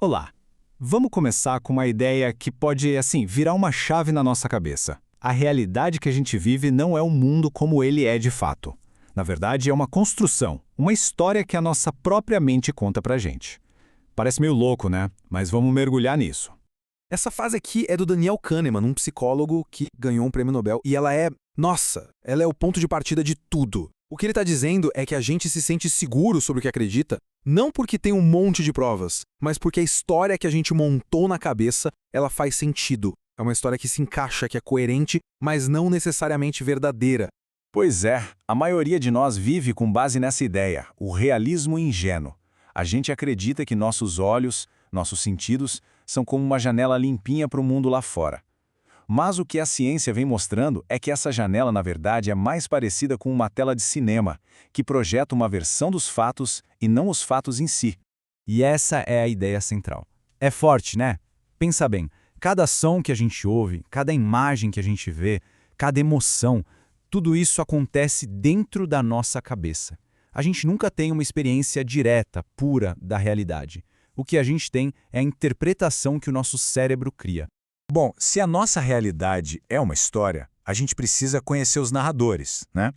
Olá! Vamos começar com uma ideia que pode, virar uma chave na nossa cabeça. A realidade que a gente vive não é o mundo como ele é de fato. Na verdade, é uma construção, uma história que a nossa própria mente conta pra gente. Parece meio louco, né? Mas vamos mergulhar nisso. Essa frase aqui é do Daniel Kahneman, um psicólogo que ganhou um prêmio Nobel, e ela é o ponto de partida de tudo. O que ele está dizendo é que a gente se sente seguro sobre o que acredita, não porque tem um monte de provas, mas porque a história que a gente montou na cabeça, ela faz sentido. É uma história que se encaixa, que é coerente, mas não necessariamente verdadeira. Pois é, a maioria de nós vive com base nessa ideia, o realismo ingênuo. A gente acredita que nossos olhos, nossos sentidos, são como uma janela limpinha para o mundo lá fora. Mas o que a ciência vem mostrando é que essa janela, na verdade, é mais parecida com uma tela de cinema, que projeta uma versão dos fatos e não os fatos em si. E essa é a ideia central. É forte, né? Pensa bem, cada som que a gente ouve, cada imagem que a gente vê, cada emoção, tudo isso acontece dentro da nossa cabeça. A gente nunca tem uma experiência direta, pura da realidade. O que a gente tem é a interpretação que o nosso cérebro cria. Bom, se a nossa realidade é uma história, a gente precisa conhecer os narradores, né?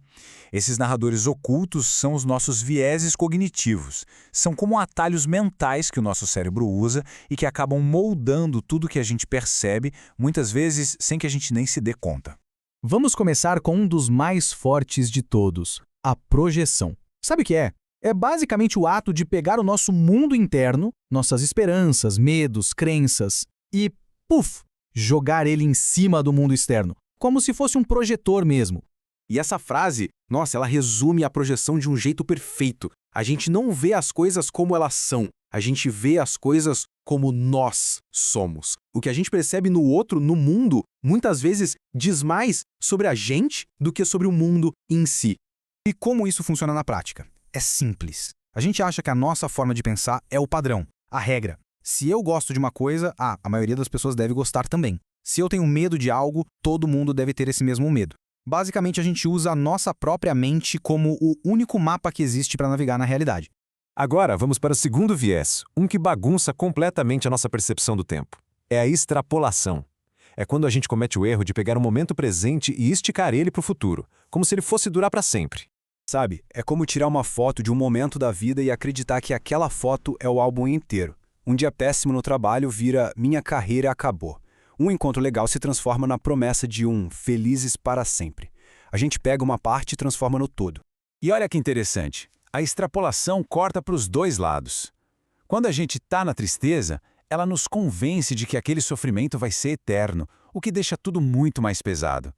Esses narradores ocultos são os nossos vieses cognitivos. São como atalhos mentais que o nosso cérebro usa e que acabam moldando tudo que a gente percebe, muitas vezes sem que a gente nem se dê conta. Vamos começar com um dos mais fortes de todos, a projeção. Sabe o que é? É basicamente o ato de pegar o nosso mundo interno, nossas esperanças, medos, crenças, e, puf, jogar ele em cima do mundo externo, como se fosse um projetor mesmo. E essa frase, ela resume a projeção de um jeito perfeito. A gente não vê as coisas como elas são, a gente vê as coisas como nós somos. O que a gente percebe no outro, no mundo, muitas vezes diz mais sobre a gente do que sobre o mundo em si. E como isso funciona na prática? É simples. A gente acha que a nossa forma de pensar é o padrão, a regra. Se eu gosto de uma coisa, a maioria das pessoas deve gostar também. Se eu tenho medo de algo, todo mundo deve ter esse mesmo medo. Basicamente, a gente usa a nossa própria mente como o único mapa que existe para navegar na realidade. Agora, vamos para o segundo viés, um que bagunça completamente a nossa percepção do tempo. É a extrapolação. É quando a gente comete o erro de pegar o momento presente e esticar ele para o futuro, como se ele fosse durar para sempre. Sabe, é como tirar uma foto de um momento da vida e acreditar que aquela foto é o álbum inteiro. Um dia péssimo no trabalho vira minha carreira acabou. Um encontro legal se transforma na promessa de um felizes para sempre. A gente pega uma parte e transforma no todo. E olha que interessante, a extrapolação corta para os dois lados. Quando a gente está na tristeza, ela nos convence de que aquele sofrimento vai ser eterno, o que deixa tudo muito mais pesado.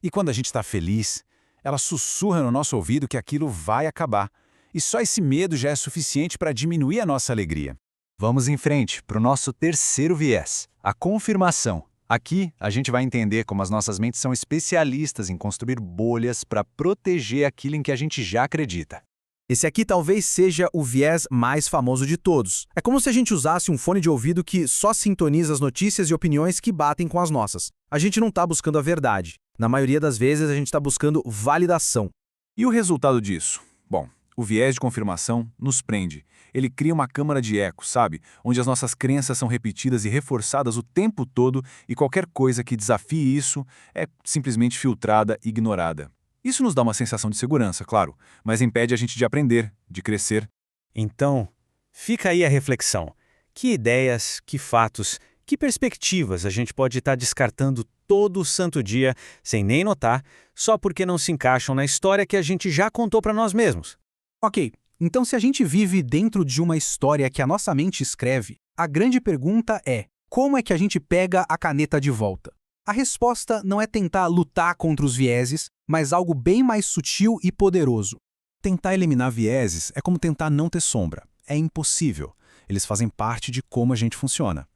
E quando a gente está feliz, ela sussurra no nosso ouvido que aquilo vai acabar. E só esse medo já é suficiente para diminuir a nossa alegria. Vamos em frente para o nosso terceiro viés, a confirmação. Aqui, a gente vai entender como as nossas mentes são especialistas em construir bolhas para proteger aquilo em que a gente já acredita. Esse aqui talvez seja o viés mais famoso de todos. É como se a gente usasse um fone de ouvido que só sintoniza as notícias e opiniões que batem com as nossas. A gente não está buscando a verdade. Na maioria das vezes, a gente está buscando validação. E o resultado disso? Bom, o viés de confirmação nos prende. Ele cria uma câmara de eco, sabe? Onde as nossas crenças são repetidas e reforçadas o tempo todo e qualquer coisa que desafie isso é simplesmente filtrada e ignorada. Isso nos dá uma sensação de segurança, claro, mas impede a gente de aprender, de crescer. Então, fica aí a reflexão. Que ideias, que fatos, que perspectivas a gente pode estar descartando todo santo dia, sem nem notar, só porque não se encaixam na história que a gente já contou para nós mesmos? Ok, então se a gente vive dentro de uma história que a nossa mente escreve, a grande pergunta é: como é que a gente pega a caneta de volta? A resposta não é tentar lutar contra os vieses, mas algo bem mais sutil e poderoso. Tentar eliminar vieses é como tentar não ter sombra. É impossível. Eles fazem parte de como a gente funciona.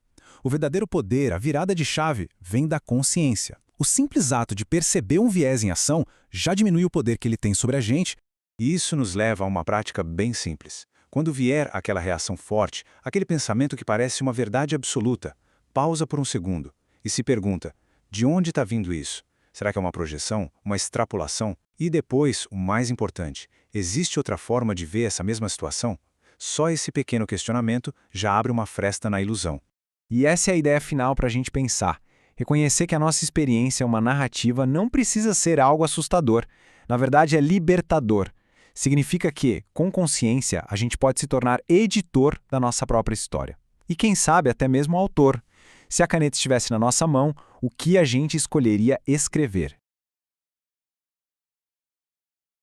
O verdadeiro poder, a virada de chave, vem da consciência. O simples ato de perceber um viés em ação já diminui o poder que ele tem sobre a gente. E isso nos leva a uma prática bem simples. Quando vier aquela reação forte, aquele pensamento que parece uma verdade absoluta, pausa por um segundo e se pergunta: de onde está vindo isso? Será que é uma projeção, uma extrapolação? E depois, o mais importante, existe outra forma de ver essa mesma situação? Só esse pequeno questionamento já abre uma fresta na ilusão. E essa é a ideia final para a gente pensar. Reconhecer que a nossa experiência é uma narrativa não precisa ser algo assustador. Na verdade, é libertador. Significa que, com consciência, a gente pode se tornar editor da nossa própria história. E quem sabe até mesmo autor. Se a caneta estivesse na nossa mão, o que a gente escolheria escrever?